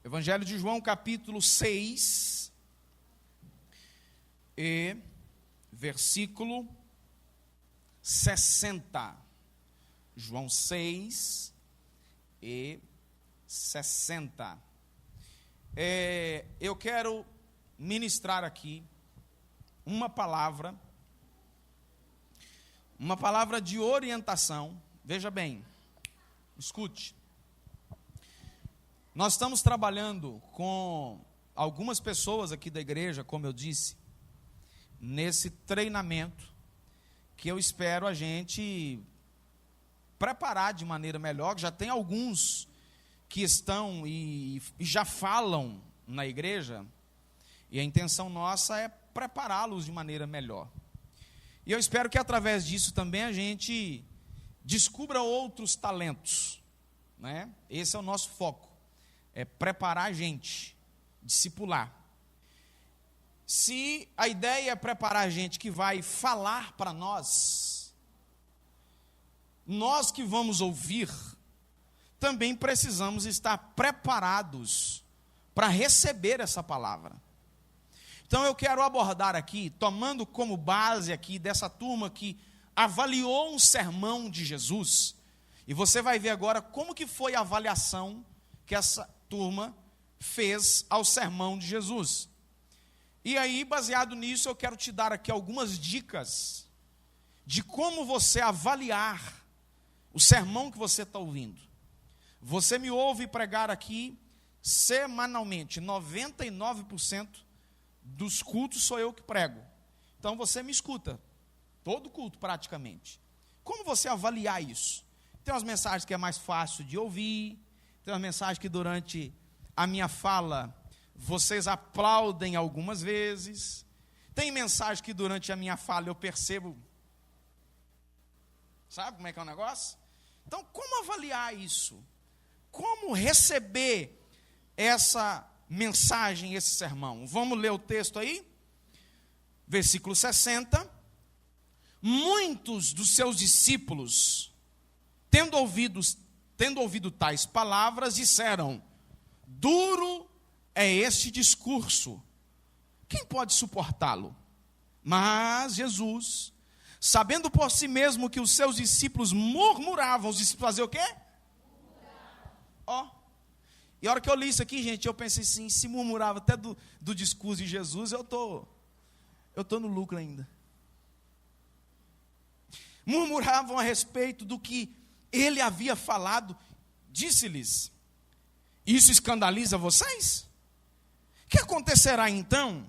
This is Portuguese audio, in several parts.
Evangelho de João, capítulo 6, e versículo 60. João 6 e 60. Eu quero ministrar aqui uma palavra de orientação. Veja bem, escute. Nós estamos trabalhando com algumas pessoas aqui da igreja, como eu disse, nesse treinamento que eu espero a gente preparar de maneira melhor. Já tem alguns que estão e já falam na igreja, e a intenção nossa é prepará-los de maneira melhor. E eu espero que através disso também a gente descubra outros talentos, né? Esse é o nosso foco, é preparar a gente, discipular. Se a ideia é preparar a gente que vai falar para nós que vamos ouvir, também precisamos estar preparados para receber essa palavra. Então eu quero abordar aqui, tomando como base aqui dessa turma que avaliou um sermão de Jesus, e você vai ver agora como que foi a avaliação que essa turma fez ao sermão de Jesus. E aí, baseado nisso, eu quero te dar aqui algumas dicas de como você avaliar o sermão que você está ouvindo. Você me ouve pregar aqui semanalmente, 99% dos cultos sou eu que prego. Então você me escuta, todo culto praticamente. Como você avaliar isso? Tem umas mensagens que é mais fácil de ouvir, tem umas mensagens que durante a minha fala vocês aplaudem algumas vezes, tem mensagem que durante a minha fala eu percebo, sabe como é que é o negócio? Então, como avaliar isso? Como receber essa mensagem, esse sermão? Vamos ler o texto aí? Versículo 60. Muitos dos seus discípulos, tendo ouvido tais palavras, disseram: duro é este discurso, quem pode suportá-lo? Mas Jesus, sabendo por si mesmo que os seus discípulos murmuravam, os discípulos faziam o quê? E a hora que eu li isso aqui, gente, eu pensei assim, se murmurava até do discurso de Jesus, eu tô no lucro ainda. Murmuravam a respeito do que ele havia falado. Disse-lhes: isso escandaliza vocês? O que acontecerá então,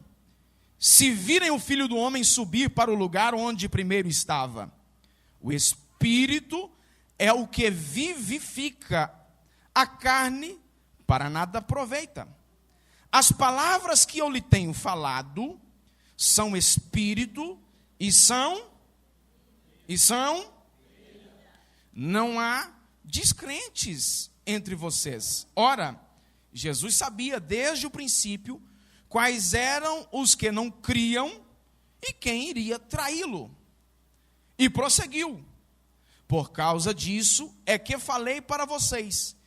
se virem o Filho do Homem subir para o lugar onde primeiro estava? O Espírito é o que vivifica, a carne para nada aproveita. As palavras que eu lhe tenho falado são Espírito e são. Não há descrentes entre vocês. Ora, Jesus sabia desde o princípio quais eram os que não criam e quem iria traí-lo. E prosseguiu: por causa disso é que falei para vocês,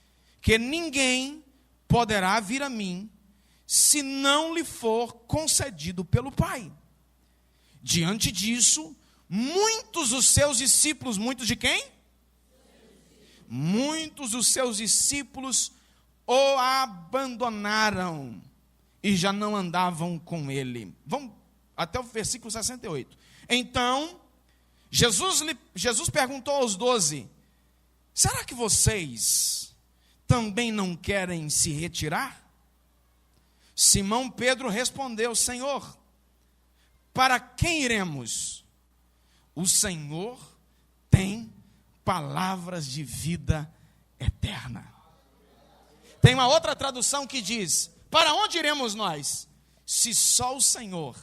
que ninguém poderá vir a mim, se não lhe for concedido pelo Pai. Diante disso, muitos dos seus discípulos, muitos de quem? Muitos dos seus discípulos o abandonaram e já não andavam com ele. Vamos até o versículo 68. Então, Jesus perguntou aos 12, será que vocês também não querem se retirar? Simão Pedro respondeu: Senhor, para quem iremos? O Senhor tem palavras de vida eterna. Tem uma outra tradução que diz: para onde iremos nós, se só o Senhor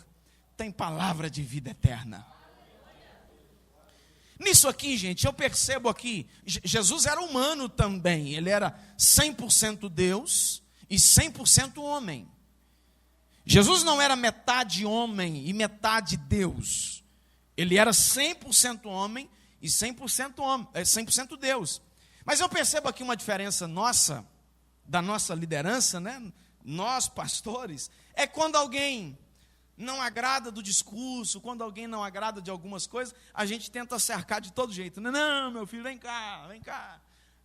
tem palavra de vida eterna? Nisso aqui, gente, eu percebo aqui, Jesus era humano também, ele era 100% Deus e 100% homem. Jesus não era metade homem e metade Deus, ele era 100% homem e 100% Deus. Mas eu percebo aqui uma diferença nossa da nossa liderança, né? Nós pastores, é quando alguém não agrada do discurso, quando alguém não agrada de algumas coisas, a gente tenta cercar de todo jeito. Não, meu filho, vem cá,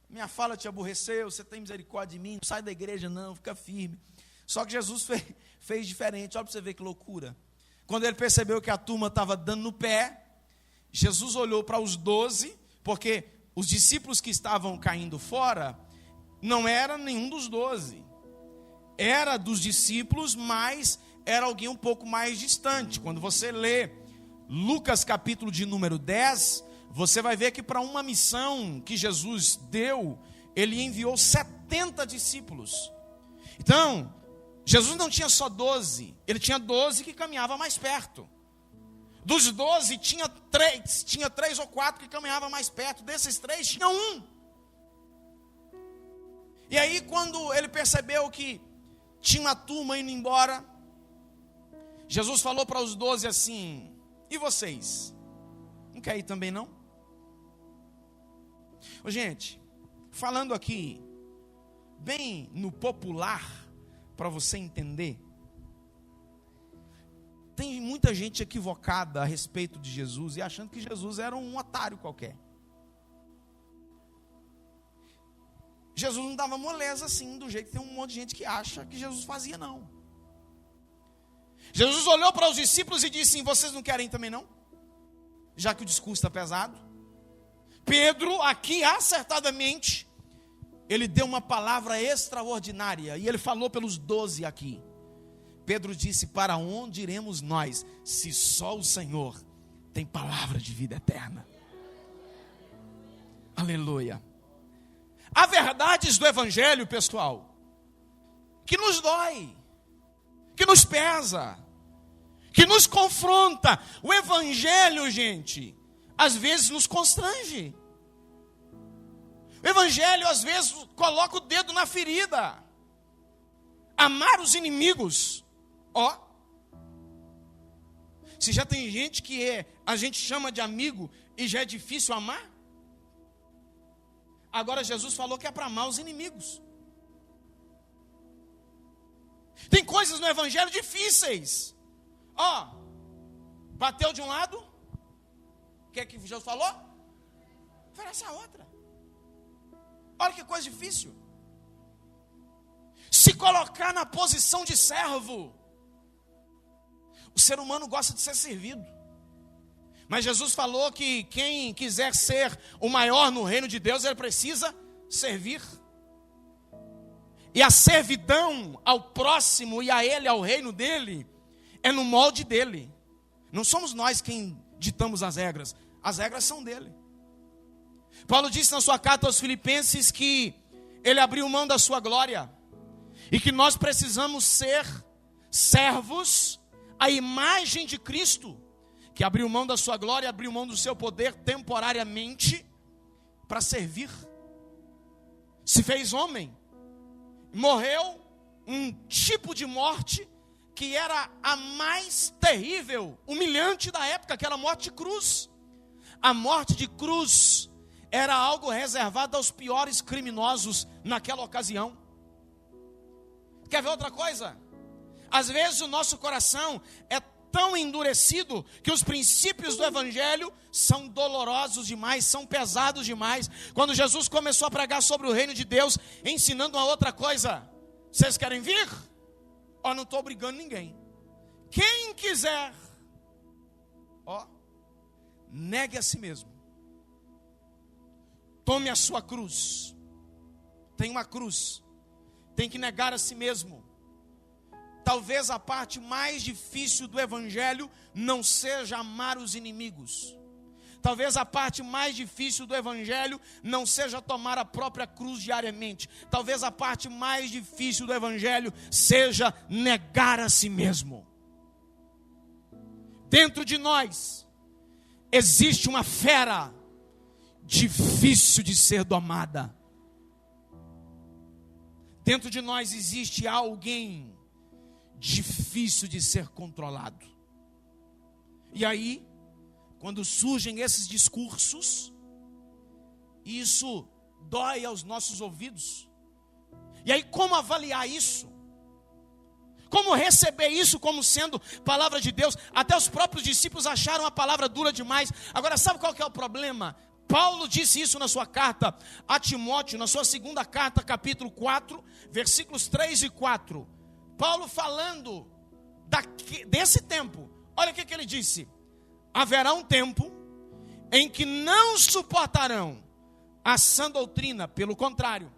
minha fala te aborreceu, você tem misericórdia de mim, não sai da igreja não, fica firme. Só que Jesus fez diferente, olha para você ver que loucura. Quando ele percebeu que a turma estava dando no pé, Jesus olhou para os 12, porque os discípulos que estavam caindo fora, não era nenhum dos 12. Era dos discípulos, mas era alguém um pouco mais distante. Quando você lê Lucas capítulo de número 10, você vai ver que para uma missão que Jesus deu, ele enviou 70 discípulos. Então, Jesus não tinha só 12, ele tinha 12 que caminhavam mais perto. Dos 12, tinha 3 ou 4 que caminhavam mais perto. Desses 3, tinha um. E aí, quando ele percebeu que tinha uma turma indo embora, Jesus falou para os 12 assim: e vocês? Não quer ir também não? Ô, gente, falando aqui, bem no popular, para você entender, tem muita gente equivocada a respeito de Jesus e achando que Jesus era um otário qualquer. Jesus não dava moleza assim, do jeito que tem um monte de gente que acha que Jesus fazia, não. Jesus olhou para os discípulos e disse: vocês não querem também não? Já que o discurso está pesado. Pedro, aqui acertadamente, ele deu uma palavra extraordinária, e ele falou pelos 12 aqui. Pedro disse: para onde iremos nós, se só o Senhor tem palavra de vida eterna? Aleluia. Há verdades do Evangelho, pessoal, que nos dói, que nos pesa, que nos confronta. O Evangelho, gente, às vezes nos constrange. O Evangelho, às vezes, coloca o dedo na ferida. Amar os inimigos. Ó, se já tem gente que a gente chama de amigo e já é difícil amar, agora Jesus falou que é para amar os inimigos. Tem coisas no Evangelho difíceis. Ó, bateu de um lado, o que é que Jesus falou? Oferece a outra. Olha que coisa difícil. Se colocar na posição de servo. O ser humano gosta de ser servido. Mas Jesus falou que quem quiser ser o maior no reino de Deus, ele precisa servir. E a servidão ao próximo e a ele, ao reino dele, é no molde dele. Não somos nós quem ditamos as regras são dele. Paulo disse na sua carta aos Filipenses que ele abriu mão da sua glória e que nós precisamos ser servos à imagem de Cristo, que abriu mão da sua glória, abriu mão do seu poder temporariamente para servir. Se fez homem, morreu um tipo de morte que era a mais terrível, humilhante da época, que era a morte de cruz. A morte de cruz era algo reservado aos piores criminosos naquela ocasião. Quer ver outra coisa? Às vezes o nosso coração é tão endurecido que os princípios do Evangelho são dolorosos demais, são pesados demais. Quando Jesus começou a pregar sobre o reino de Deus, ensinando uma outra coisa: vocês querem vir? Ó, não estou obrigando ninguém. Quem quiser, ó, negue a si mesmo. Tome a sua cruz. Tem uma cruz. Tem que negar a si mesmo. Talvez a parte mais difícil do Evangelho não seja amar os inimigos. Talvez a parte mais difícil do Evangelho não seja tomar a própria cruz diariamente. Talvez a parte mais difícil do Evangelho seja negar a si mesmo. Dentro de nós existe uma fera difícil de ser domada. Dentro de nós existe alguém difícil de ser controlado. E aí, quando surgem esses discursos, isso dói aos nossos ouvidos. E aí, como avaliar isso? Como receber isso como sendo palavra de Deus? Até os próprios discípulos acharam a palavra dura demais. Agora, sabe qual que é o problema? Paulo disse isso na sua carta a Timóteo, na sua segunda carta, capítulo 4, versículos 3 e 4. Paulo falando desse tempo. Olha o que ele disse. Haverá um tempo em que não suportarão a sã doutrina, pelo contrário,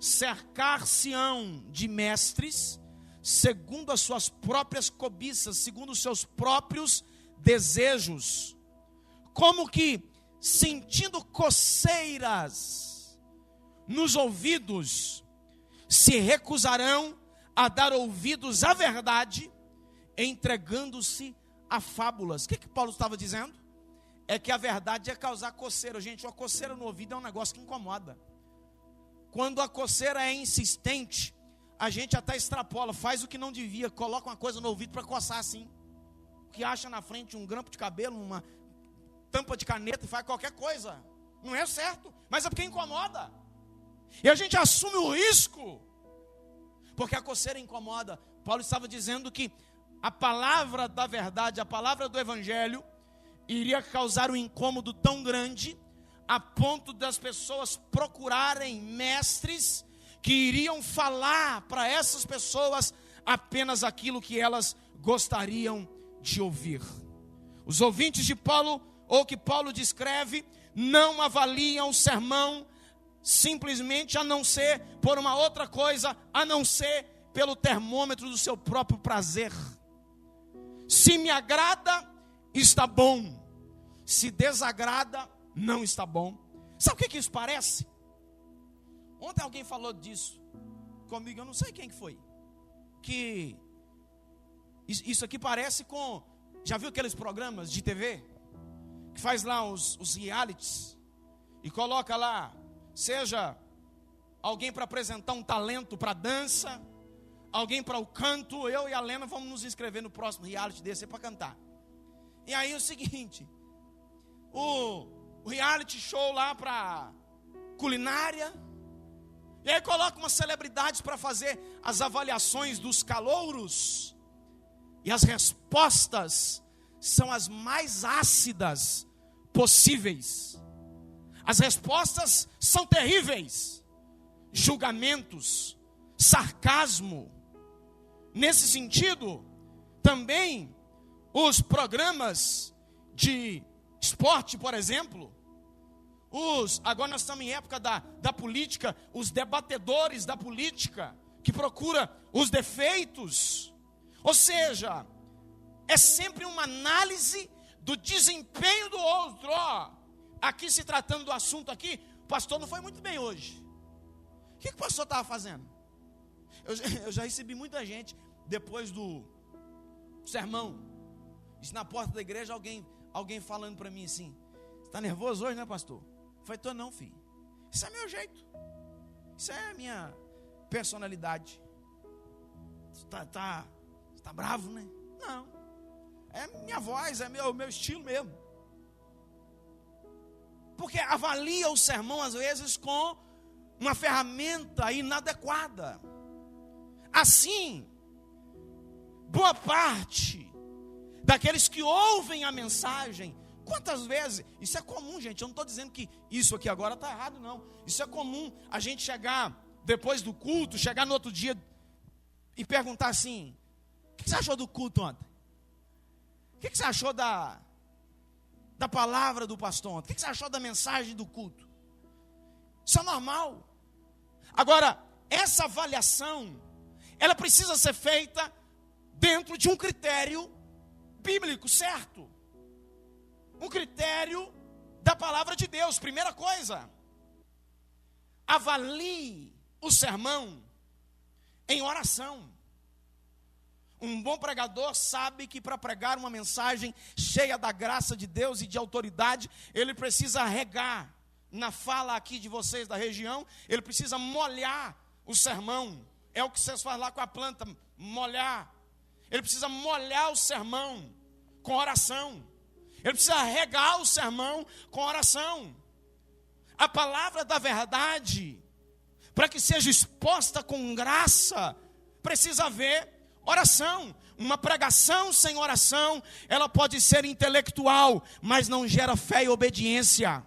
cercar-se-ão de mestres, segundo as suas próprias cobiças, segundo os seus próprios desejos, como que sentindo coceiras nos ouvidos, se recusarão a dar ouvidos à verdade, entregando-se a fábulas. O que Paulo estava dizendo? É que a verdade ia causar coceira. Gente, uma coceira no ouvido é um negócio que incomoda. Quando a coceira é insistente, a gente até extrapola, faz o que não devia, coloca uma coisa no ouvido para coçar assim. Que acha na frente um grampo de cabelo, uma tampa de caneta e faz qualquer coisa. Não é certo, mas é porque incomoda. E a gente assume o risco, porque a coceira incomoda. Paulo estava dizendo que a palavra da verdade, a palavra do evangelho, iria causar um incômodo tão grande, a ponto das pessoas procurarem mestres que iriam falar para essas pessoas apenas aquilo que elas gostariam de ouvir. Os ouvintes de Paulo, ou que Paulo descreve, não avaliam o sermão simplesmente a não ser por uma outra coisa, a não ser pelo termômetro do seu próprio prazer. Se me agrada, está bom. Se desagrada, não está bom. Sabe o que isso parece? Ontem alguém falou disso comigo, eu não sei quem que foi. Que isso aqui parece com... Já viu aqueles programas de TV? Que faz lá os realities. E coloca lá, seja alguém para apresentar um talento para dança, alguém para o canto. Eu e a Lena vamos nos inscrever no próximo reality desse para cantar. E aí é o seguinte, o reality show lá para culinária. E aí coloca umas celebridades para fazer as avaliações dos calouros. E as respostas são as mais ácidas possíveis. As respostas são terríveis. Julgamentos, sarcasmo. Nesse sentido, também os programas de esporte, por exemplo, agora nós estamos em época da política, os debatedores da política, que procura os defeitos. Ou seja, é sempre uma análise do desempenho do outro. Aqui se tratando do assunto aqui, o pastor não foi muito bem hoje. O que o pastor estava fazendo? Eu já recebi muita gente, depois do sermão, isso na porta da igreja, alguém falando para mim assim, você está nervoso hoje, né, pastor? Eu falei, tô não, filho. Isso é meu jeito. Isso é a minha personalidade. Você tá bravo, né? Não. É minha voz, é meu estilo mesmo. Porque avalia o sermão, às vezes, com uma ferramenta inadequada. Assim, boa parte daqueles que ouvem a mensagem, quantas vezes, isso é comum, gente, eu não estou dizendo que isso aqui agora está errado, não. Isso é comum, a gente chegar depois do culto, chegar no outro dia e perguntar assim, o que você achou do culto ontem? O que você achou da palavra do pastor ontem? O que você achou da mensagem do culto? Isso é normal. Agora, essa avaliação, ela precisa ser feita dentro de um critério bíblico, certo? Um critério da palavra de Deus. Primeira coisa, avalie o sermão em oração. Um bom pregador sabe que para pregar uma mensagem cheia da graça de Deus e de autoridade, ele precisa regar na fala aqui de vocês da região, ele precisa molhar o sermão. É o que vocês fazem lá com a planta, molhar. Ele precisa molhar o sermão com oração. Ele precisa regar o sermão com oração. A palavra da verdade para que seja exposta com graça, precisa haver oração. Uma pregação sem oração, ela pode ser intelectual, mas não gera fé e obediência.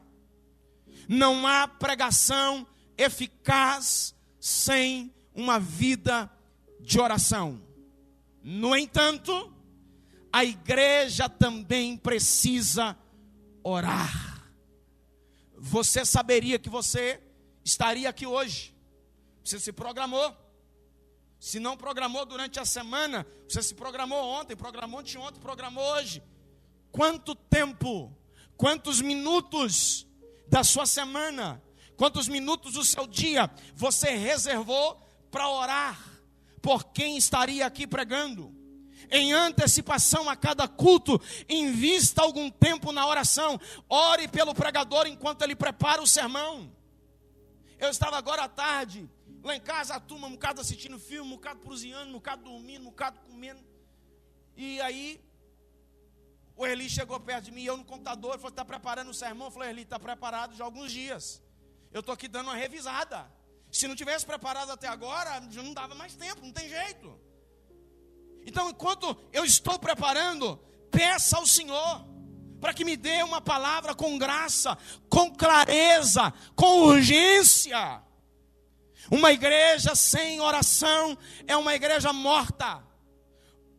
Não há pregação eficaz sem uma vida de oração. No entanto, a igreja também precisa orar. Você saberia que você estaria aqui hoje? Você se programou. Se não programou durante a semana, você se programou ontem, programou anteontem, programou hoje. Quanto tempo, quantos minutos da sua semana, quantos minutos do seu dia você reservou para orar por quem estaria aqui pregando? Em antecipação a cada culto, invista algum tempo na oração. Ore pelo pregador enquanto ele prepara o sermão. Eu estava agora à tarde lá em casa, a turma, um bocado assistindo filme, um bocado proseando, um bocado dormindo, um bocado comendo. E aí, o Erli chegou perto de mim, eu no computador, ele falou: está preparando o sermão? Eu falei: Erli, está preparado já há alguns dias. Eu estou aqui dando uma revisada. Se não tivesse preparado até agora, já não dava mais tempo, não tem jeito. Então, enquanto eu estou preparando, peça ao Senhor para que me dê uma palavra com graça, com clareza, com urgência. Uma igreja sem oração é uma igreja morta.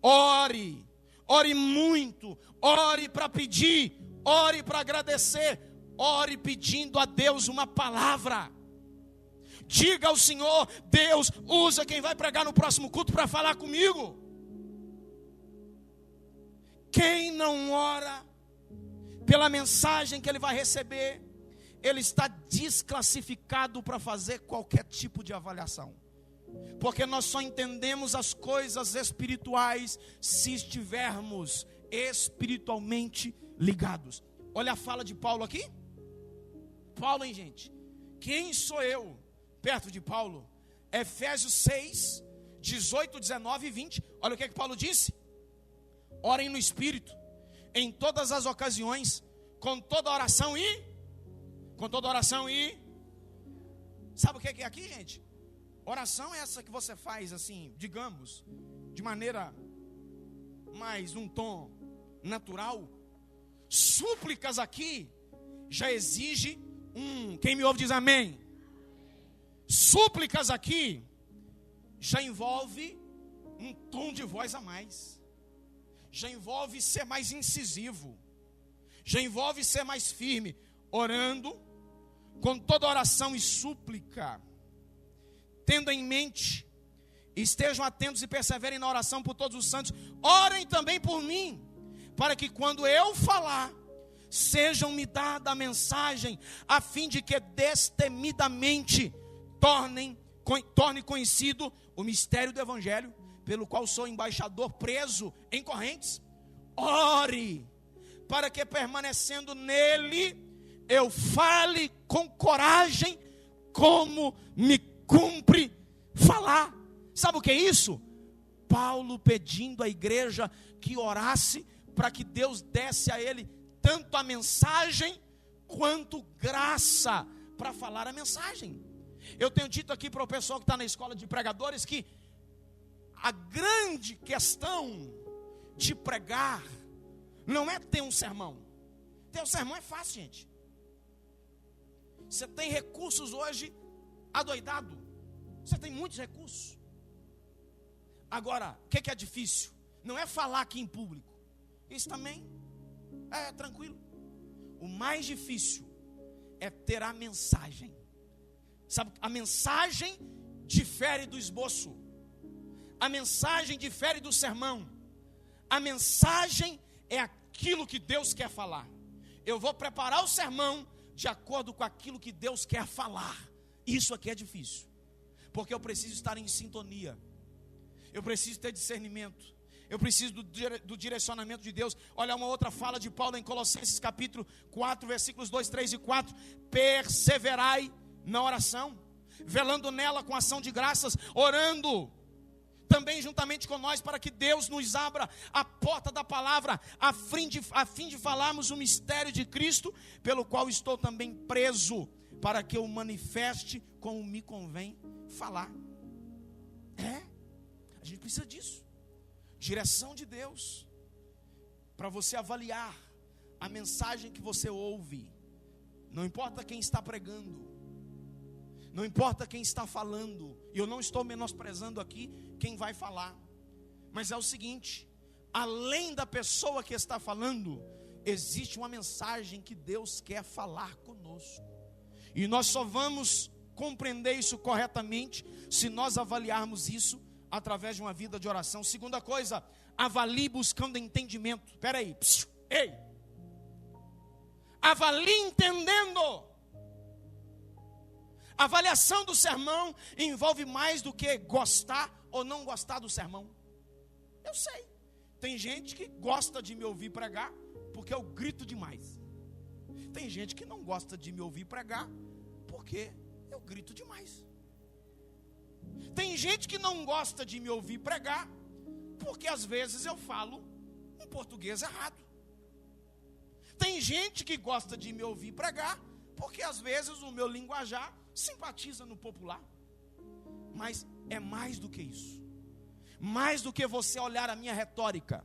Ore, ore muito, ore para pedir, ore para agradecer, ore pedindo a Deus uma palavra. Diga ao Senhor: Deus, usa quem vai pregar no próximo culto para falar comigo. Quem não ora pela mensagem que ele vai receber, ele está desclassificado para fazer qualquer tipo de avaliação. Porque nós só entendemos as coisas espirituais se estivermos espiritualmente ligados. Olha a fala de Paulo aqui. Paulo, hein, gente? Quem sou eu perto de Paulo? Efésios 6, 18, 19 e 20. Olha o que Paulo disse. Orem no Espírito, em todas as ocasiões, com toda oração e... Sabe o que é aqui, gente? Oração é essa que você faz assim, digamos, de maneira mais um tom natural. Súplicas aqui já exige quem me ouve diz amém. Súplicas aqui já envolve um tom de voz a mais. Já envolve ser mais incisivo. Já envolve ser mais firme. Orando com toda oração e súplica, tendo em mente, estejam atentos e perseverem na oração por todos os santos. Orem também por mim, para que quando eu falar, sejam-me dada a mensagem, a fim de que destemidamente torne conhecido o mistério do Evangelho, pelo qual sou embaixador preso em correntes. Ore, para que permanecendo nele, eu fale com coragem, como me cumpre falar. Sabe o que é isso? Paulo pedindo à igreja que orasse para que Deus desse a ele tanto a mensagem quanto graça para falar a mensagem. Eu tenho dito aqui para o pessoal que está na escola de pregadores que a grande questão de pregar não é ter um sermão. Ter um sermão é fácil, gente. Você tem recursos hoje adoidado. Você tem muitos recursos. Agora, o que é difícil? Não é falar aqui em público. Isso também é tranquilo. O mais difícil é ter a mensagem. Sabe, a mensagem difere do esboço. A mensagem difere do sermão. A mensagem é aquilo que Deus quer falar. Eu vou preparar o sermão de acordo com aquilo que Deus quer falar. Isso aqui é difícil, porque eu preciso estar em sintonia. Eu preciso ter discernimento. Eu preciso do direcionamento de Deus. Olha uma outra fala de Paulo em Colossenses capítulo 4, versículos 2, 3 e 4. Perseverai na oração, velando nela com ação de graças, orando também juntamente com nós, para que Deus nos abra a porta da palavra, a fim de falarmos o mistério de Cristo, pelo qual estou também preso, para que eu manifeste como me convém falar. A gente precisa disso. Direção de Deus, para você avaliar a mensagem que você ouve. Não importa quem está pregando, não importa quem está falando, e eu não estou menosprezando aqui quem vai falar, mas é o seguinte: além da pessoa que está falando, existe uma mensagem que Deus quer falar conosco, e nós só vamos compreender isso corretamente se nós avaliarmos isso através de uma vida de oração. Segunda coisa, avalie buscando entendimento. Espera aí, ei, avalie entendendo. A avaliação do sermão envolve mais do que gostar ou não gostar do sermão. Eu sei, tem gente que gosta de me ouvir pregar porque eu grito demais. Tem gente que não gosta de me ouvir pregar porque eu grito demais. Tem gente que não gosta de me ouvir pregar porque às vezes eu falo um português errado. Tem gente que gosta de me ouvir pregar porque às vezes o meu linguajar simpatiza no popular. Mas é mais do que isso. Mais do que você olhar a minha retórica,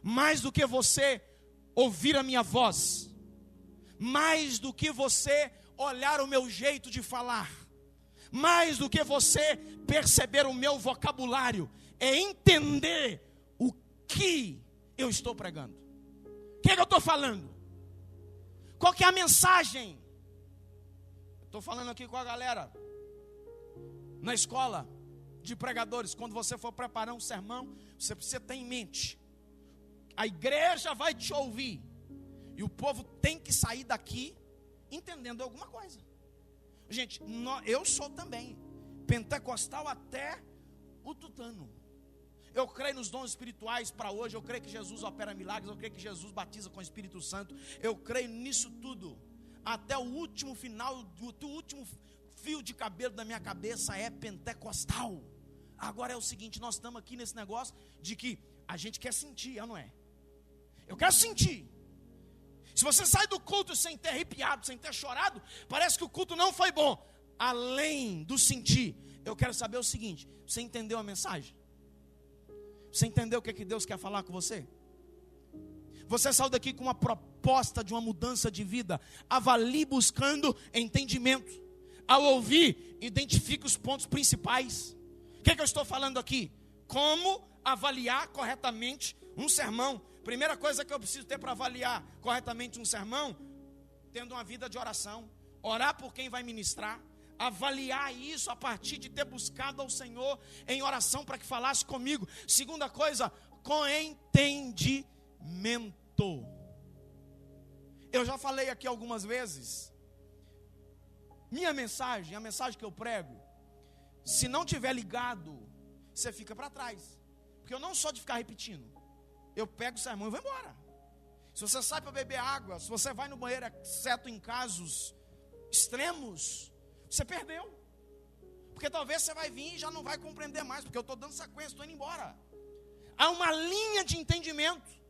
mais do que você ouvir a minha voz, mais do que você olhar o meu jeito de falar, mais do que você perceber o meu vocabulário, é entender o que eu estou pregando. O que é que eu estou falando? Qual que é a mensagem? Estou falando aqui com a galera na escola de pregadores. Quando você for preparar um sermão, você precisa ter em mente: a igreja vai te ouvir, e o povo tem que sair daqui entendendo alguma coisa. Gente, eu sou também pentecostal até o tutano. Eu creio nos dons espirituais para hoje. Eu creio que Jesus opera milagres. Eu creio que Jesus batiza com o Espírito Santo. Eu creio nisso tudo. Até o último final, o último fio de cabelo da minha cabeça é pentecostal. Agora é o seguinte: nós estamos aqui nesse negócio de que a gente quer sentir, não é? Eu quero sentir. Se você sai do culto sem ter arrepiado, sem ter chorado, parece que o culto não foi bom. Além do sentir, eu quero saber o seguinte: você entendeu a mensagem? Você entendeu o que Deus quer falar com você? Você saiu daqui com uma proposta de uma mudança de vida. Avalie buscando entendimento. Ao ouvir, identifique os pontos principais. O que eu estou falando aqui? Como avaliar corretamente um sermão. Primeira coisa que eu preciso ter para avaliar corretamente um sermão: tendo uma vida de oração. Orar por quem vai ministrar. Avaliar isso a partir de ter buscado ao Senhor em oração para que falasse comigo. Segunda coisa, com entendimento. Eu já falei aqui algumas vezes, minha mensagem, a mensagem que eu prego, se não tiver ligado, você fica para trás. Porque eu não sou de ficar repetindo. Eu pego o sermão e vou embora. Se você sai para beber água, se você vai no banheiro, exceto em casos extremos, você perdeu. Porque talvez você vai vir e já não vai compreender mais, porque eu estou dando sequência, estou indo embora. Há uma linha de entendimento.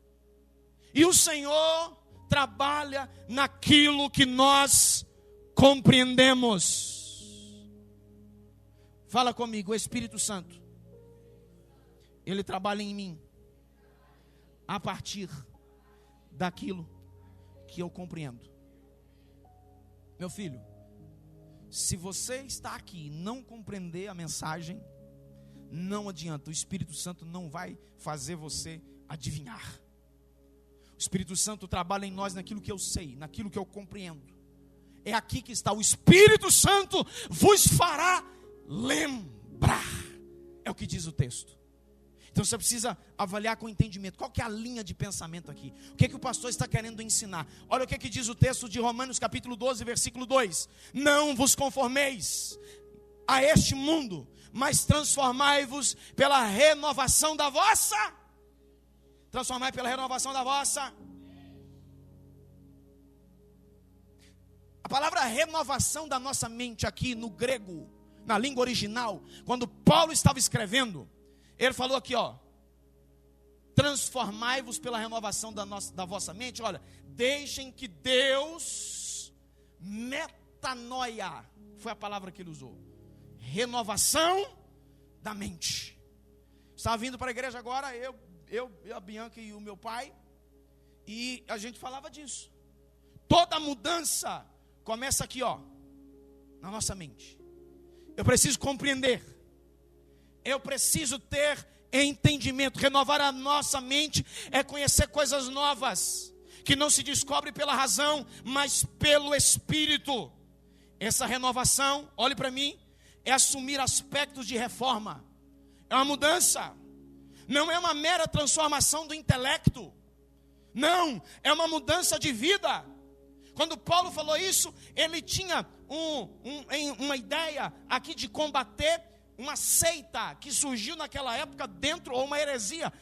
E o Senhor trabalha naquilo que nós compreendemos. Fala comigo: o Espírito Santo, Ele trabalha em mim a partir daquilo que eu compreendo. Meu filho, se você está aqui e não compreender a mensagem, não adianta, o Espírito Santo não vai fazer você adivinhar. O Espírito Santo trabalha em nós naquilo que eu sei, naquilo que eu compreendo. É aqui que está: o Espírito Santo vos fará lembrar. É o que diz o texto. Então você precisa avaliar com entendimento. Qual que é a linha de pensamento aqui? O que o pastor está querendo ensinar? Olha o que diz o texto de Romanos capítulo 12, versículo 2. Não vos conformeis a este mundo, mas transformai-vos pela renovação da vossa. Transformai pela renovação da vossa. A palavra renovação da nossa mente aqui no grego, na língua original, quando Paulo estava escrevendo, ele falou aqui, transformai-vos pela renovação da vossa mente. Olha, deixem que Deus metanoia, foi a palavra que ele usou. Renovação da mente. Estava vindo para a igreja agora, eu, a Bianca e o meu pai, e a gente falava disso. Toda mudança começa aqui, ó, na nossa mente. Eu preciso compreender. Eu preciso ter entendimento. Renovar a nossa mente é conhecer coisas novas, que não se descobre pela razão, mas pelo Espírito. Essa renovação, olhe para mim, é assumir aspectos de reforma. É uma mudança. Não é uma mera transformação do intelecto. Não, é uma mudança de vida. Quando Paulo falou isso, ele tinha uma ideia aqui de combater uma seita que surgiu naquela época dentro, ou uma heresia,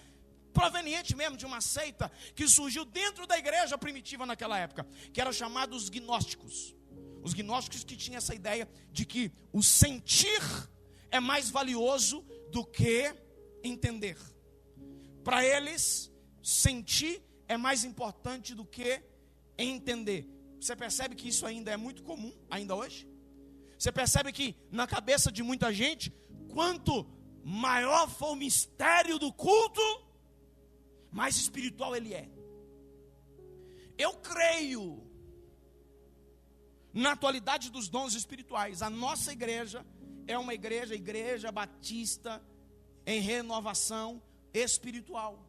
proveniente mesmo de uma seita, que surgiu dentro da igreja primitiva naquela época, que eram chamados gnósticos. Os gnósticos que tinham essa ideia de que o sentir é mais valioso do que entender. Para eles, sentir é mais importante do que entender. Você percebe que isso ainda é muito comum, ainda hoje? Você percebe que na cabeça de muita gente, quanto maior for o mistério do culto, mais espiritual ele é. Eu creio na atualidade dos dons espirituais. A nossa igreja é uma igreja batista em renovação espiritual.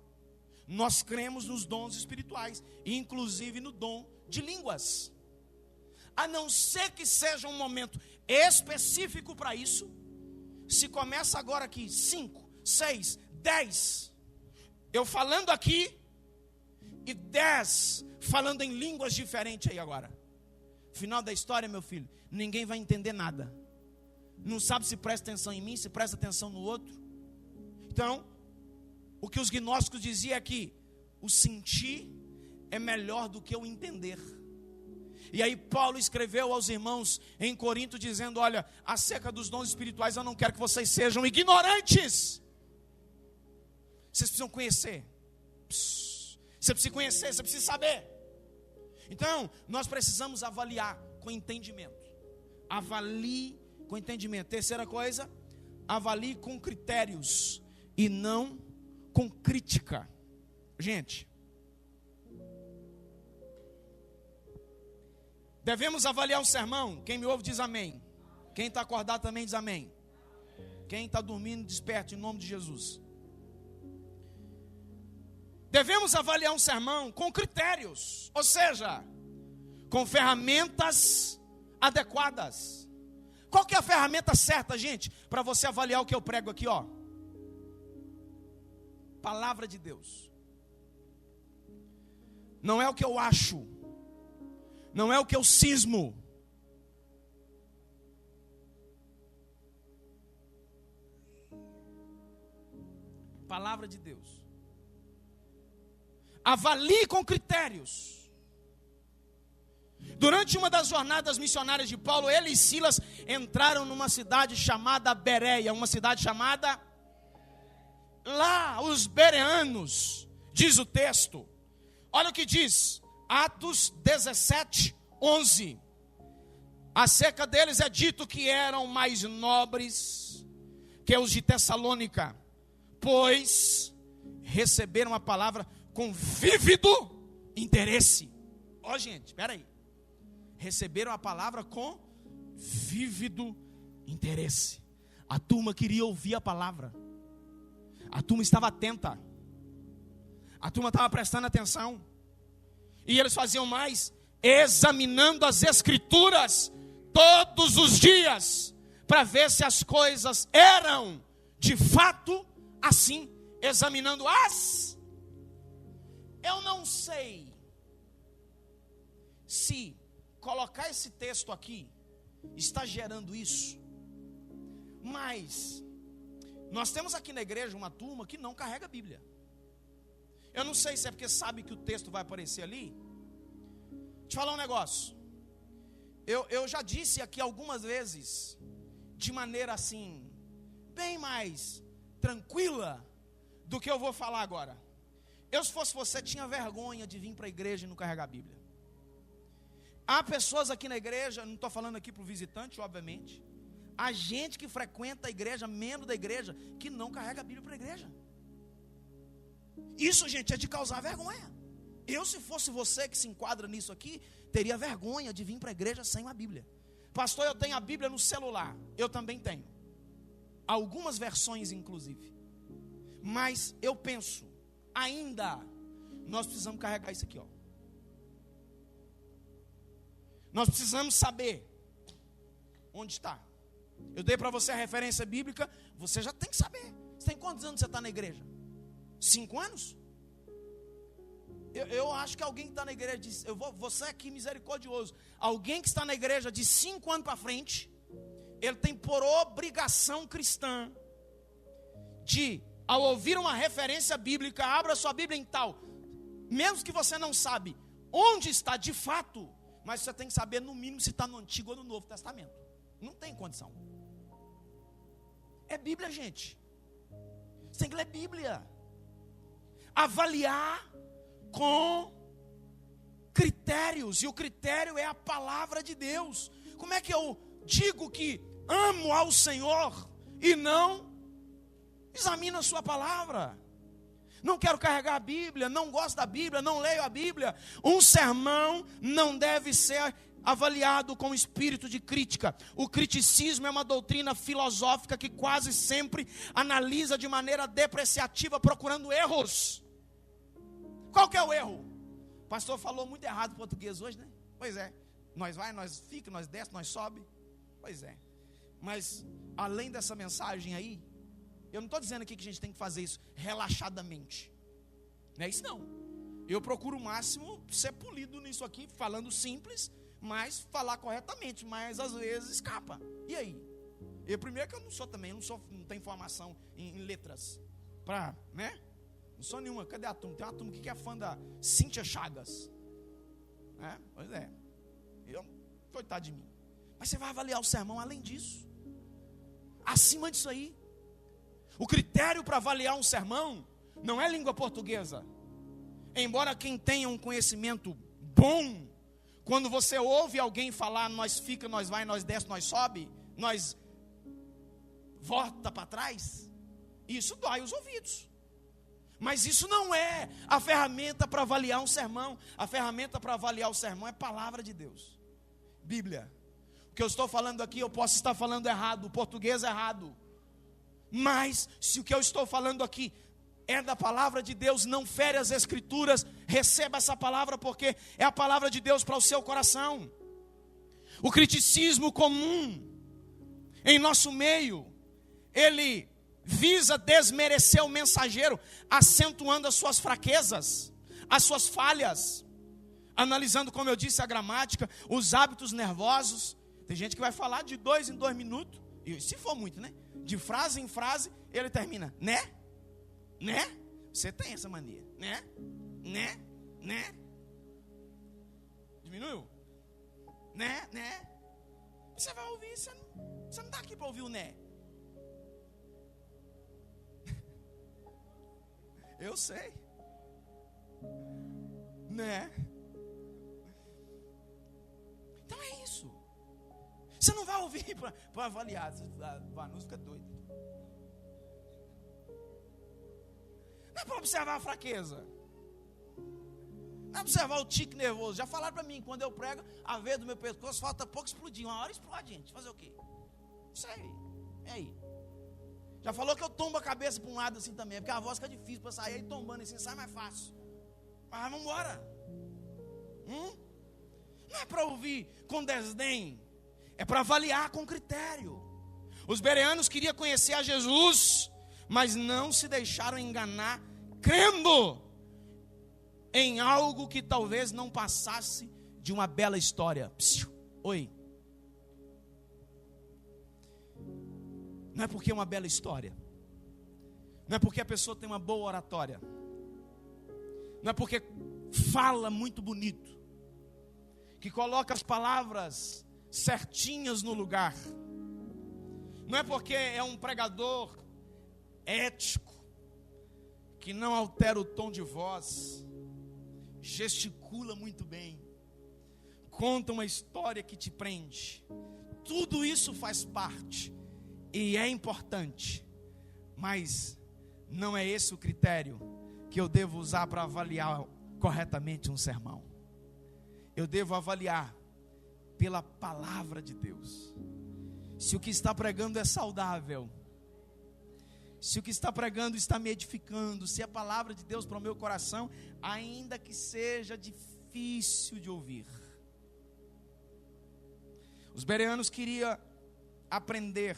Nós cremos nos dons espirituais, inclusive no dom de línguas. A não ser que seja um momento específico para isso. Se começa agora aqui 5, 6, 10, eu falando aqui, e 10 falando em línguas diferentes aí agora. Final da história, meu filho, ninguém vai entender nada. Não sabe se presta atenção em mim, se presta atenção no outro. Então, o que os gnósticos diziam é que o sentir é melhor do que o entender. E aí Paulo escreveu aos irmãos em Corinto dizendo: olha, acerca dos dons espirituais eu não quero que vocês sejam ignorantes. Vocês precisam conhecer. Você precisa conhecer, você precisa saber. Então, nós precisamos avaliar com entendimento. Avalie com entendimento. Terceira coisa, avalie com critérios e não com crítica. Gente, devemos avaliar um sermão. Quem me ouve diz amém. Quem está acordado também diz amém. Quem está dormindo, desperta em nome de Jesus. Devemos avaliar um sermão com critérios, ou seja, com ferramentas adequadas. Qual que é a ferramenta certa, gente, para você avaliar o que eu prego aqui, ó? Palavra de Deus. Não é o que eu acho, não é o que eu cismo. Palavra de Deus. Avalie com critérios. Durante uma das jornadas missionárias de Paulo, ele e Silas entraram numa cidade chamada Bereia, uma cidade chamada... Lá, os bereanos, diz o texto, olha o que diz, Atos 17, 11. Acerca deles é dito que eram mais nobres que os de Tessalônica, pois receberam a palavra com vívido interesse. Ó, gente, espera aí. Receberam a palavra com vívido interesse. A turma queria ouvir a palavra. A turma estava atenta. A turma estava prestando atenção. E eles faziam mais, examinando as escrituras todos os dias, para ver se as coisas eram de fato assim. Examinando as... Eu não sei se colocar esse texto aqui está gerando isso, mas nós temos aqui na igreja uma turma que não carrega a Bíblia. Eu não sei se é porque sabe que o texto vai aparecer ali. Deixa eu falar um negócio. Eu já disse aqui algumas vezes, de maneira assim, bem mais tranquila do que eu vou falar agora. Eu, se fosse você, tinha vergonha de vir para a igreja e não carregar a Bíblia. Há pessoas aqui na igreja, não estou falando aqui para o visitante, obviamente. Há gente que frequenta a igreja, membro da igreja, que não carrega a Bíblia para a igreja. Isso, gente, é de causar vergonha. Eu, se fosse você que se enquadra nisso aqui, teria vergonha de vir para a igreja sem uma Bíblia. Pastor, eu tenho a Bíblia no celular. Eu também tenho. Algumas versões, inclusive. Mas eu penso, ainda, nós precisamos carregar isso aqui, ó. Nós precisamos saber onde está. Eu dei para você a referência bíblica, você já tem que saber. Você tem quantos anos você está na igreja? 5 anos? Eu acho que alguém que está na igreja, você aqui misericordioso, alguém que está na igreja de 5 anos para frente, ele tem por obrigação cristã de, ao ouvir uma referência bíblica, abra sua Bíblia em tal, mesmo que você não sabe onde está de fato, mas você tem que saber no mínimo se está no Antigo ou no Novo Testamento. Não tem condição. É Bíblia, gente. Você tem que ler Bíblia. Avaliar com critérios. E o critério é a palavra de Deus. Como é que eu digo que amo ao Senhor e não examino a sua palavra? Não quero carregar a Bíblia, não gosto da Bíblia, não leio a Bíblia. Um sermão não deve ser avaliado com espírito de crítica. O criticismo é uma doutrina filosófica que quase sempre analisa de maneira depreciativa, procurando erros. Qual que é o erro? O pastor falou muito errado português hoje, né? Pois é. Nós vai, nós fica, nós desce, nós sobe. Pois é. Mas, além dessa mensagem aí, eu não estou dizendo aqui que a gente tem que fazer isso relaxadamente. Não é isso não. Eu procuro o máximo ser polido nisso aqui, falando simples, mas falar corretamente, mas às vezes escapa. E aí? Eu primeiro que eu não sou também, não tenho formação em letras. Né? Não sou nenhuma. Cadê a turma? Tem uma turma aqui que é fã da Cíntia Chagas. Pois é. Coitado de mim. Mas você vai avaliar o sermão além disso. Acima disso aí. O critério para avaliar um sermão não é língua portuguesa. Embora quem tenha um conhecimento bom, quando você ouve alguém falar, nós fica, nós vai, nós desce, nós sobe, nós volta para trás, isso dói os ouvidos. Mas isso não é a ferramenta para avaliar um sermão. A ferramenta para avaliar o sermão é a palavra de Deus. Bíblia. O que eu estou falando aqui, eu posso estar falando errado, o português errado. Mas, se o que eu estou falando aqui é da palavra de Deus, não fere as escrituras, receba essa palavra, porque é a palavra de Deus para o seu coração. O criticismo comum em nosso meio, ele visa desmerecer o mensageiro, acentuando as suas fraquezas, as suas falhas, analisando, como eu disse, a gramática, os hábitos nervosos. Tem gente que vai falar de 2 em 2 minutos, e se for muito, né? De frase em frase, ele termina, né? Né? Você tem essa mania, né? Né? Né? Diminuiu? Né? Né? Você vai ouvir, você não está aqui para ouvir o né. Eu sei. Né? Então é isso. Você não vai ouvir para avaliar. A Vanus fica doida. Não é para observar a fraqueza. Não é para observar o tique nervoso. Já falaram para mim, quando eu prego, a veia do meu pescoço falta pouco explodir. Uma hora explode, gente. Fazer o quê? Não sei. E aí? Já falou que eu tombo a cabeça para um lado assim também. Porque a voz fica difícil para sair. Aí tombando assim, sai mais fácil. Mas vamos embora. Não é para ouvir com desdém. É para avaliar com critério. Os bereanos queriam conhecer a Jesus, mas não se deixaram enganar, crendo em algo que talvez não passasse de uma bela história. Oi. Não é porque é uma bela história. Não é porque a pessoa tem uma boa oratória. Não é porque fala muito bonito, que coloca as palavras certinhas no lugar. Não é porque é um pregador ético, que não altera o tom de voz, gesticula muito bem, conta uma história que te prende. Tudo isso faz parte e é importante, mas não é esse o critério que eu devo usar para avaliar corretamente um sermão. Eu devo avaliar pela palavra de Deus. Se o que está pregando é saudável, se o que está pregando está me edificando, se a palavra de Deus para o meu coração, ainda que seja difícil de ouvir. Os bereanos queriam aprender.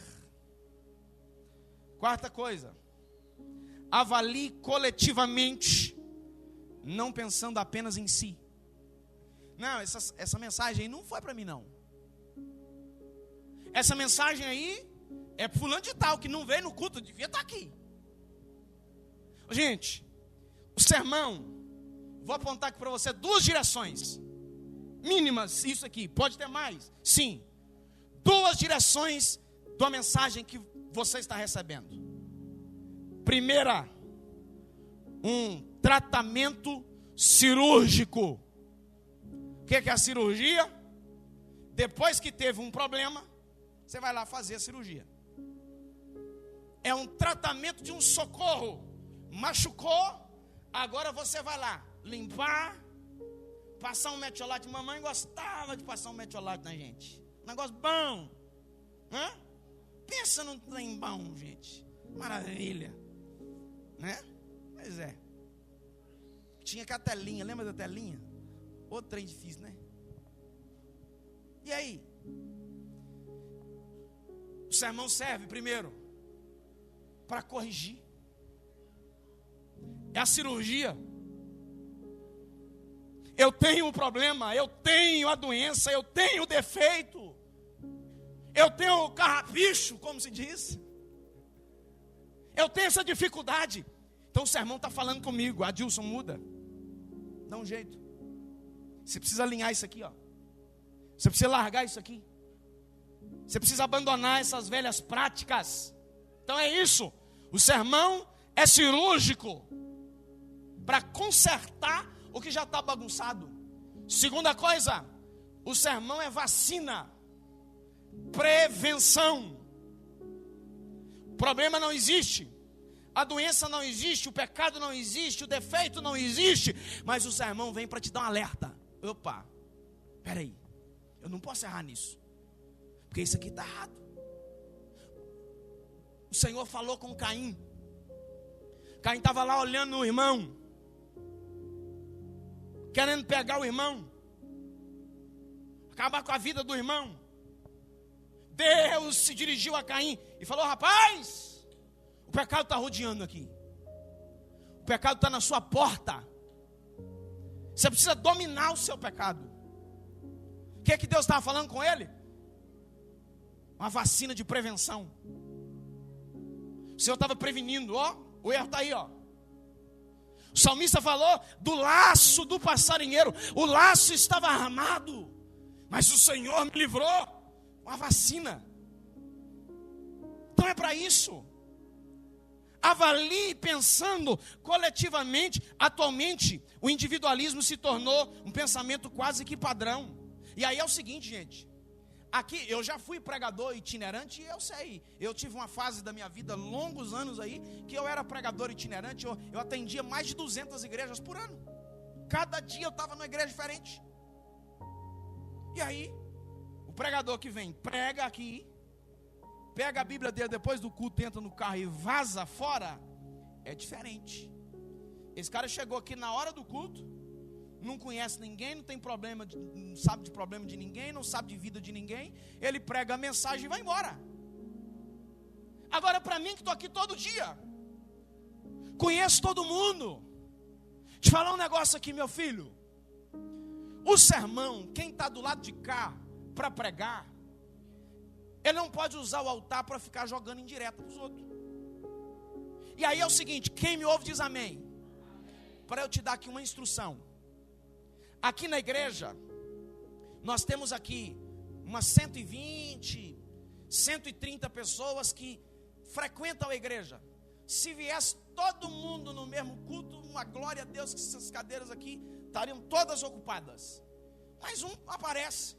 Quarta coisa, avalie coletivamente, não pensando apenas em si. Não, essa mensagem aí não foi para mim não. Essa mensagem aí é para fulano de tal, que não veio no culto, devia estar aqui. Gente, o sermão, vou apontar aqui para você 2 direções mínimas, isso aqui, pode ter mais, sim. 2 direções da mensagem que você está recebendo. Primeira, um tratamento cirúrgico. O que é a cirurgia? Depois que teve um problema, você vai lá fazer a cirurgia. É um tratamento de um socorro. Machucou, agora você vai lá limpar, passar um metiolate. Mamãe gostava de passar um metiolate na gente. Negócio bom. Hã? Pensa num trem bom, gente. Maravilha. Né? Pois é. Tinha aquela telinha, lembra da telinha? Outro trem difícil, né? E aí? O sermão serve primeiro para corrigir. É a cirurgia. Eu tenho um problema, eu tenho a doença, eu tenho o defeito, eu tenho o carrapicho, como se diz. Eu tenho essa dificuldade. Então o sermão está falando comigo. Adilson, muda. Dá um jeito. Você precisa alinhar isso aqui, ó. Você precisa largar isso aqui. Você precisa abandonar essas velhas práticas. Então é isso. O sermão é cirúrgico para consertar o que já está bagunçado. Segunda coisa, o sermão é vacina, prevenção. O problema não existe, a doença não existe, o pecado não existe, o defeito não existe, mas o sermão vem para te dar um alerta. Opa, peraí, eu não posso errar nisso, porque isso aqui está errado. O Senhor falou com Caim. Caim estava lá olhando no irmão, querendo pegar o irmão, acabar com a vida do irmão. Deus se dirigiu a Caim e falou: rapaz, o pecado está rodeando aqui, o pecado está na sua porta, você precisa dominar o seu pecado. O que é que Deus estava falando com ele? Uma vacina de prevenção. O Senhor estava prevenindo, ó, o erro está aí, ó. O salmista falou do laço do passarinheiro. O laço estava armado, mas o Senhor me livrou. Uma vacina. Então é para isso. Avalie pensando coletivamente. Atualmente, o individualismo se tornou um pensamento quase que padrão. E aí é o seguinte, gente. Aqui, eu já fui pregador itinerante e eu sei. Eu tive uma fase da minha vida, longos anos aí, que eu era pregador itinerante. Eu atendia mais de 200 igrejas por ano. Cada dia eu estava numa igreja diferente. E aí, o pregador que vem, prega aqui, pega a Bíblia dele depois do culto, entra no carro e vaza fora, é diferente. Esse cara chegou aqui na hora do culto, não conhece ninguém, não tem problema, não sabe de problema de ninguém, não sabe de vida de ninguém. Ele prega a mensagem e vai embora. Agora para mim que estou aqui todo dia, conheço todo mundo. Te falar um negócio aqui, meu filho. O sermão, quem está do lado de cá para pregar, ele não pode usar o altar para ficar jogando indireta para os outros. E aí é o seguinte, quem me ouve diz amém. Para eu te dar aqui uma instrução. Aqui na igreja, nós temos aqui umas 120, 130 pessoas que frequentam a igreja. Se viesse todo mundo no mesmo culto, uma glória a Deus que essas cadeiras aqui estariam todas ocupadas. Mas um aparece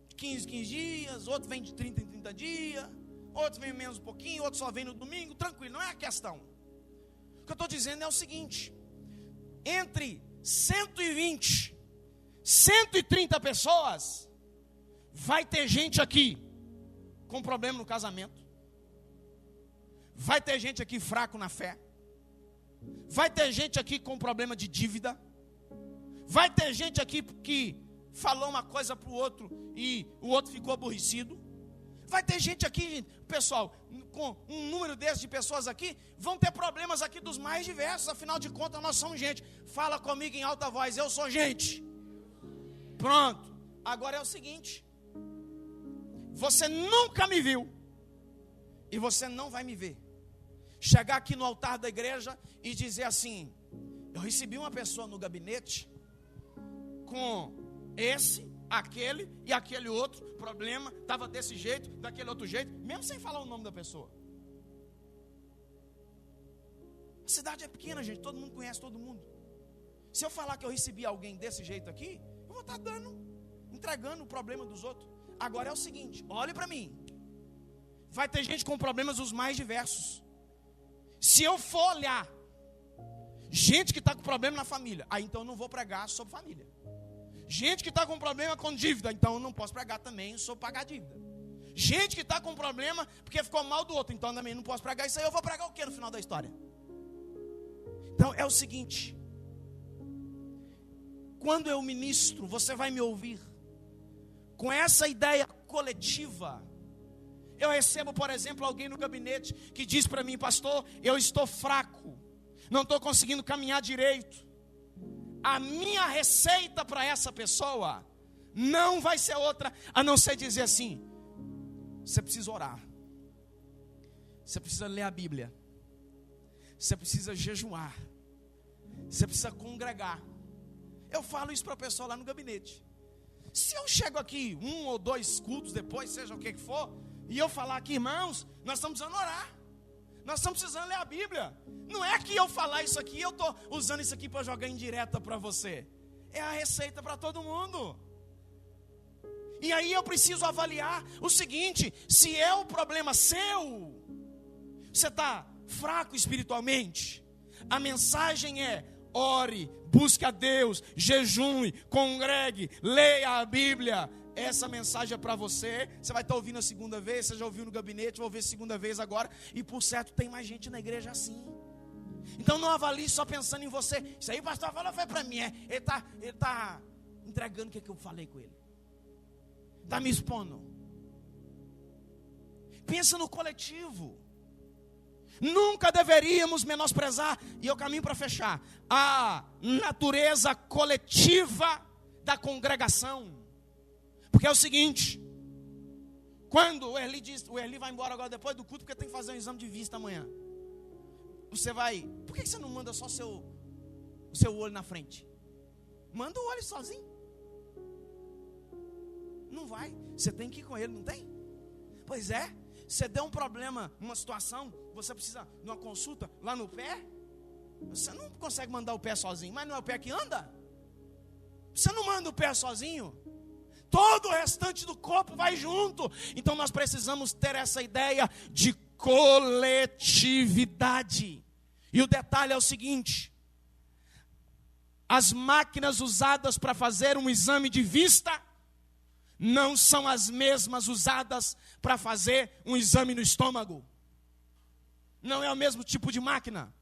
de 15 dias, outro vem de 30 em 30 dias, outro vem menos um pouquinho, outro só vem no domingo, tranquilo, não é a questão. O que eu estou dizendo é o seguinte: entre 120, 130 pessoas, vai ter gente aqui com problema no casamento, vai ter gente aqui fraco na fé, vai ter gente aqui com problema de dívida, vai ter gente aqui que falou uma coisa para o outro e o outro ficou aborrecido. Vai ter gente aqui, pessoal, com um número desse de pessoas aqui, vão ter problemas aqui dos mais diversos. Afinal de contas, nós somos gente. Fala comigo em alta voz: eu sou gente. Pronto. Agora é o seguinte: você nunca me viu e você não vai me ver chegar aqui no altar da igreja e dizer assim: eu recebi uma pessoa no gabinete com esse, aquele e aquele outro problema, estava desse jeito, daquele outro jeito, mesmo sem falar o nome da pessoa. A cidade é pequena, gente, todo mundo conhece todo mundo. Se eu falar que eu recebi alguém desse jeito aqui, eu vou estar entregando o problema dos outros. Agora é o seguinte, olhe para mim, vai ter gente com problemas os mais diversos. Se eu for olhar gente que está com problema na família, aí então eu não vou pregar sobre família. Gente que está com problema com dívida, então eu não posso pregar também sobre pagar dívida. Gente que está com problema porque ficou mal do outro, então também não posso pregar isso aí. Eu vou pregar o que no final da história? Então é o seguinte: quando eu ministro, você vai me ouvir com essa ideia coletiva. Eu recebo, por exemplo, alguém no gabinete que diz para mim: pastor, eu estou fraco, não estou conseguindo caminhar direito. A minha receita para essa pessoa não vai ser outra a não ser dizer assim: você precisa orar, você precisa ler a Bíblia, você precisa jejuar, você precisa congregar. Eu falo isso para a pessoa lá no gabinete. Se eu chego aqui 1 ou 2 cultos depois, seja o que for, e eu falar aqui: irmãos, nós estamos precisando orar, nós estamos precisando ler a Bíblia. Não é que eu falar isso aqui, eu estou usando isso aqui para jogar indireta para você. É a receita para todo mundo. E aí eu preciso avaliar o seguinte: se é o problema seu, você está fraco espiritualmente, a mensagem é: ore, busque a Deus, jejue, congregue, leia a Bíblia. Essa mensagem é para você. Você vai estar ouvindo a segunda vez, você já ouviu no gabinete, vai ouvir a segunda vez agora. E por certo tem mais gente na igreja assim. Então não avalie só pensando em você. Isso aí o pastor falou, foi para mim. Ele está entregando o que eu falei com ele. Está me expondo. Pensa no coletivo. Nunca deveríamos menosprezar, e eu caminho para fechar, a natureza coletiva da congregação. Porque é o seguinte: quando o Erli diz, o Erli vai embora agora depois do culto, porque tem que fazer um exame de vista amanhã. Você vai, por que você não manda só o seu olho na frente? Manda o olho sozinho. Não vai, você tem que ir com ele, não tem? Pois é, você deu um problema, uma situação, você precisa de uma consulta lá no pé. Você não consegue mandar o pé sozinho, mas não é o pé que anda? Você não manda o pé sozinho? Todo o restante do corpo vai junto. Então nós precisamos ter essa ideia de coletividade. E o detalhe é o seguinte: as máquinas usadas para fazer um exame de vista não são as mesmas usadas para fazer um exame no estômago. Não é o mesmo tipo de máquina.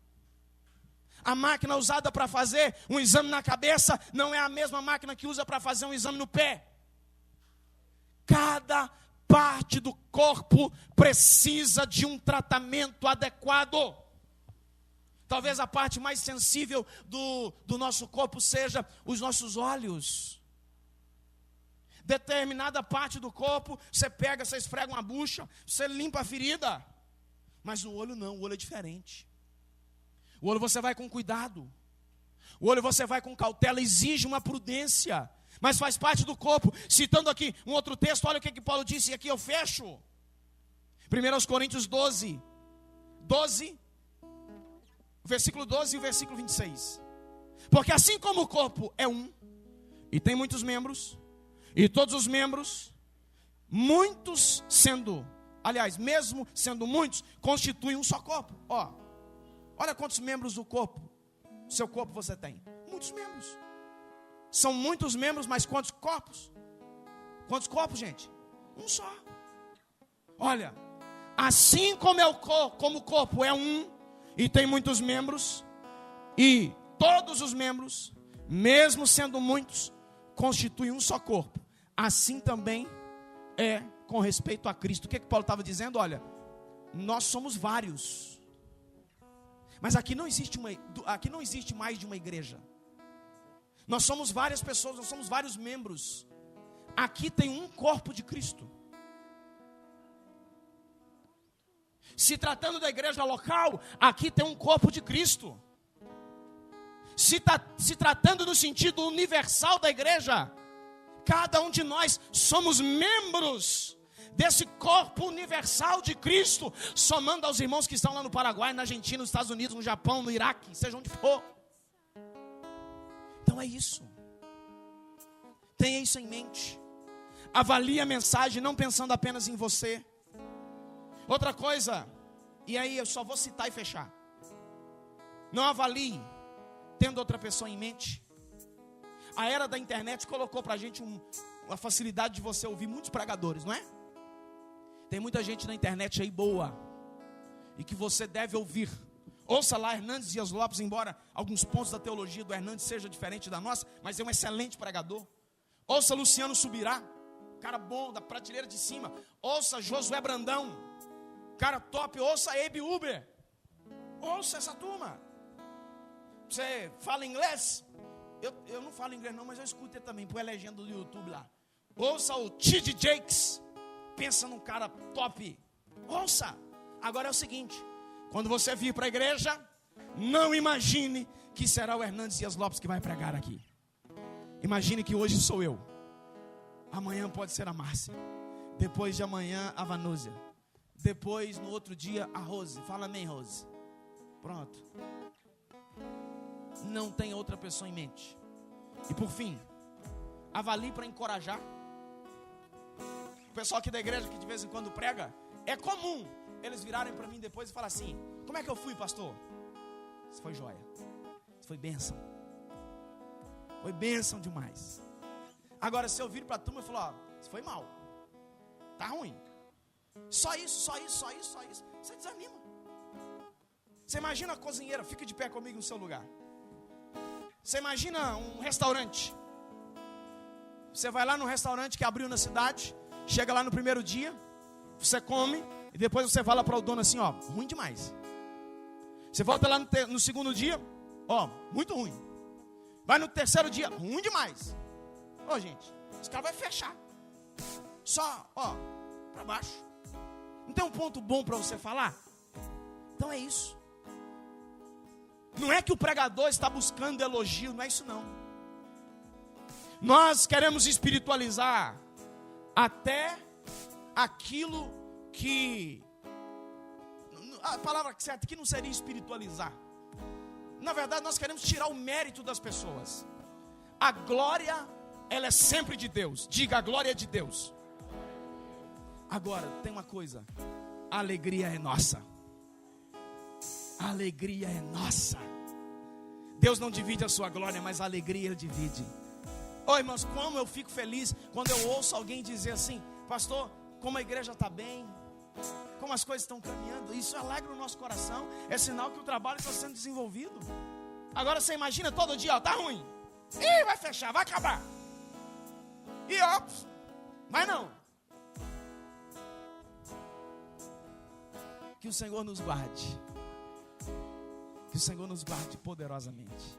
A máquina usada para fazer um exame na cabeça não é a mesma máquina que usa para fazer um exame no pé. Cada parte do corpo precisa de um tratamento adequado. Talvez a parte mais sensível do nosso corpo seja os nossos olhos. Determinada parte do corpo, você pega, você esfrega uma bucha, você limpa a ferida. Mas o olho não, o olho é diferente. O olho você vai com cuidado. O olho você vai com cautela, exige uma prudência. Mas faz parte do corpo. Citando aqui um outro texto, olha o que Paulo disse, e aqui eu fecho. 1 Coríntios 12, versículo 12 e o versículo 26. Porque assim como o corpo é um, e tem muitos membros, e todos os membros, muitos sendo, aliás, mesmo sendo muitos, constituem um só corpo. Olha quantos membros do corpo, seu corpo você tem. Muitos membros. São muitos membros, mas quantos corpos? Quantos corpos, gente? Um só. Olha, assim como como o corpo é um e tem muitos membros, e todos os membros, mesmo sendo muitos, constituem um só corpo, assim também é com respeito a Cristo. O que Paulo estava dizendo? Olha, nós somos vários, mas aqui não existe mais de uma igreja. Nós somos várias pessoas, nós somos vários membros. Aqui tem um corpo de Cristo. Se tratando da igreja local, aqui tem um corpo de Cristo. Se tratando do sentido universal da igreja, cada um de nós somos membros desse corpo universal de Cristo, somando aos irmãos que estão lá no Paraguai, na Argentina, nos Estados Unidos, no Japão, no Iraque, seja onde for. Então é isso. Tenha isso em mente. Avalie a mensagem não pensando apenas em você. Outra coisa, e aí eu só vou citar e fechar. Não avalie tendo outra pessoa em mente. A era da internet colocou pra gente uma facilidade de você ouvir muitos pregadores, não é? Tem muita gente na internet aí boa, e que você deve ouvir. Ouça lá Hernandes Dias Lopes, embora alguns pontos da teologia do Hernandes seja diferente da nossa, mas é um excelente pregador. Ouça Luciano Subirá, cara bom, da prateleira de cima. Ouça Josué Brandão, cara top. Ouça Abe Uber. Ouça essa turma. Você fala inglês? Eu não falo inglês não, mas eu escuto também, põe a legenda do YouTube lá. Ouça o T.D. Jakes. Pensa num cara top. Ouça. Agora é o seguinte, quando você vir para a igreja, não imagine que será o Hernandes Dias Lopes que vai pregar aqui. Imagine que hoje sou eu. Amanhã pode ser a Márcia. Depois de amanhã a Vanúzia. Depois no outro dia a Rose. Fala amém, Rose. Pronto. Não tem outra pessoa em mente. E por fim, avalie para encorajar. O pessoal aqui da igreja que de vez em quando prega, é comum eles virarem para mim depois e falar assim: como é que eu fui, pastor? Isso foi joia. Isso foi bênção. Foi bênção demais. Agora se eu vir para a turma e falar: isso foi mal, tá ruim, só isso, você desanima. Você imagina a cozinheira, fica de pé comigo no seu lugar. Você imagina um restaurante. Você vai lá no restaurante que abriu na cidade, chega lá no primeiro dia, você come, e depois você fala para o dono assim: ó, ruim demais. Você volta lá no segundo dia, ó, muito ruim. Vai no terceiro dia, ruim demais. Ô gente, esse cara vai fechar. Só, ó, para baixo. Não tem um ponto bom para você falar? Então é isso. Não é que o pregador está buscando elogio, não é isso não. Nós queremos espiritualizar até aquilo que, a palavra certa aqui não seria espiritualizar. Na verdade nós queremos tirar o mérito das pessoas. A glória, ela é sempre de Deus. Diga: a glória é de Deus. Agora, tem uma coisa: a alegria é nossa. A alegria é nossa. Deus não divide a sua glória, mas a alegria Ele divide. Ô irmãos, como eu fico feliz quando eu ouço alguém dizer assim: pastor, como a igreja está bem, como as coisas estão caminhando. Isso alegra o nosso coração. É sinal que o trabalho está sendo desenvolvido. Agora você imagina todo dia: ó, tá ruim, ih, vai fechar, vai acabar, e ó, vai não. Que o Senhor nos guarde. Que o Senhor nos guarde poderosamente.